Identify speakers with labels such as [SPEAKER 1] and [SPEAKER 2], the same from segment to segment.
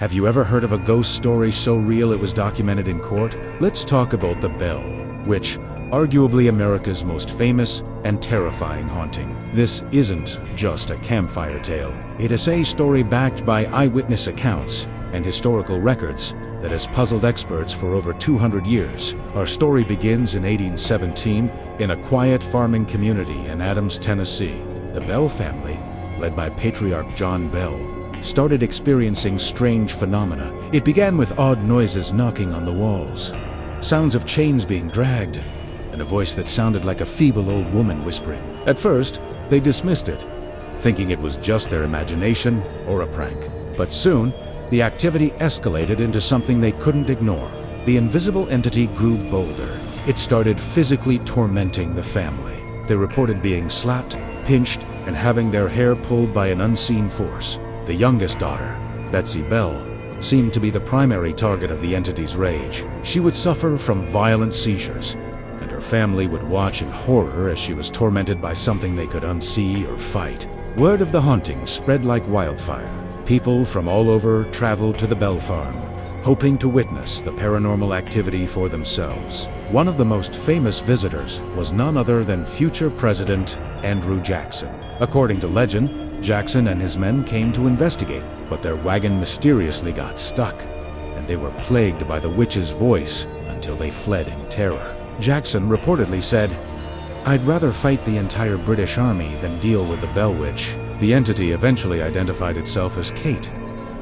[SPEAKER 1] Have you ever heard of a ghost story so real it was documented in court? Let's talk about the Bell, which arguably America's most famous and terrifying haunting. This isn't just a campfire tale. It is a story backed by eyewitness accounts and historical records that has puzzled experts for over 200 years. Our story begins in 1817 in a quiet farming community in Adams, Tennessee. The Bell family, led by patriarch John Bell, started experiencing strange phenomena. It began with odd noises knocking on the walls, sounds of chains being dragged, and a voice that sounded like a feeble old woman whispering. At first, they dismissed it, thinking it was just their imagination or a prank. But soon, the activity escalated into something they couldn't ignore. The invisible entity grew bolder. It started physically tormenting the family. They reported being slapped, pinched, and having their hair pulled by an unseen force. The youngest daughter, Betsy Bell, seemed to be the primary target of the entity's rage. She would suffer from violent seizures, and her family would watch in horror as she was tormented by something they could unsee or fight. Word of the haunting spread like wildfire. People from all over traveled to the Bell farm, hoping to witness the paranormal activity for themselves. One of the most famous visitors was none other than future President Andrew Jackson. According to legend, Jackson and his men came to investigate, but their wagon mysteriously got stuck, and they were plagued by the witch's voice until they fled in terror. Jackson reportedly said, "I'd rather fight the entire British Army than deal with the Bell Witch." The entity eventually identified itself as Kate,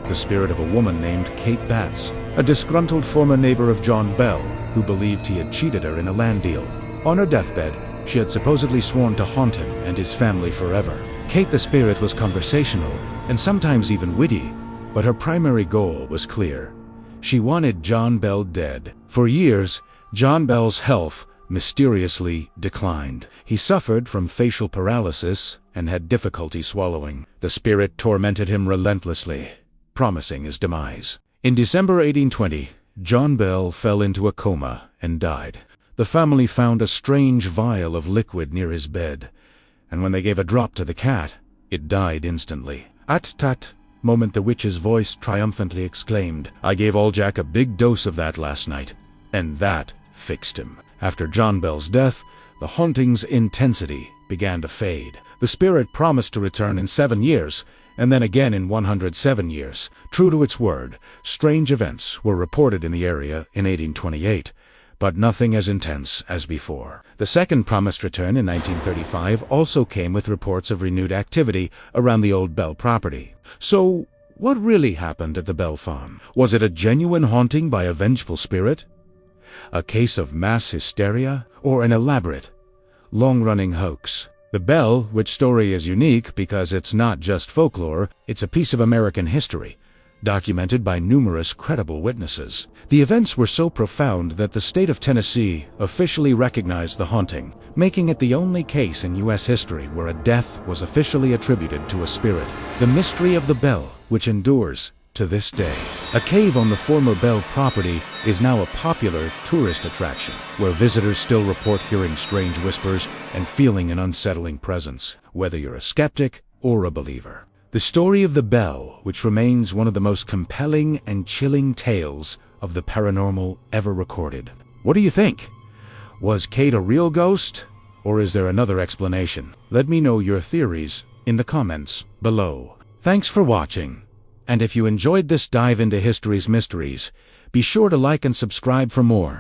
[SPEAKER 1] the spirit of a woman named Kate Batts, a disgruntled former neighbor of John Bell, who believed he had cheated her in a land deal. On her deathbed, she had supposedly sworn to haunt him and his family forever. Kate the spirit was conversational, and sometimes even witty, but her primary goal was clear. She wanted John Bell dead. For years, John Bell's health mysteriously declined. He suffered from facial paralysis and had difficulty swallowing. The spirit tormented him relentlessly, promising his demise. In December 1820, John Bell fell into a coma and died. The family found a strange vial of liquid near his bed, and when they gave a drop to the cat, it died instantly. "At tat moment," the witch's voice triumphantly exclaimed. "I gave old Jack a big dose of that last night, and that fixed him." After John Bell's death, the haunting's intensity began to fade. The spirit promised to return in 7 years, and then again in 107 years. True to its word, strange events were reported in the area in 1828, but nothing as intense as before. The second promised return in 1935 also came with reports of renewed activity around the old Bell property. So, what really happened at the Bell farm? Was it a genuine haunting by a vengeful spirit? A case of mass hysteria? Or an elaborate, long-running hoax? The Bell Witch story is unique because it's not just folklore, it's a piece of American history, documented by numerous credible witnesses. The events were so profound that the state of Tennessee officially recognized the haunting, making it the only case in U.S. history where a death was officially attributed to a spirit. The mystery of the Bell, which endures to this day. A cave on the former Bell property is now a popular tourist attraction, where visitors still report hearing strange whispers and feeling an unsettling presence, whether you're a skeptic or a believer. The story of the Bell, which remains one of the most compelling and chilling tales of the paranormal ever recorded. What do you think? Was Kate a real ghost, or is there another explanation? Let me know your theories in the comments below. Thanks for watching, and if you enjoyed this dive into history's mysteries, be sure to like and subscribe for more.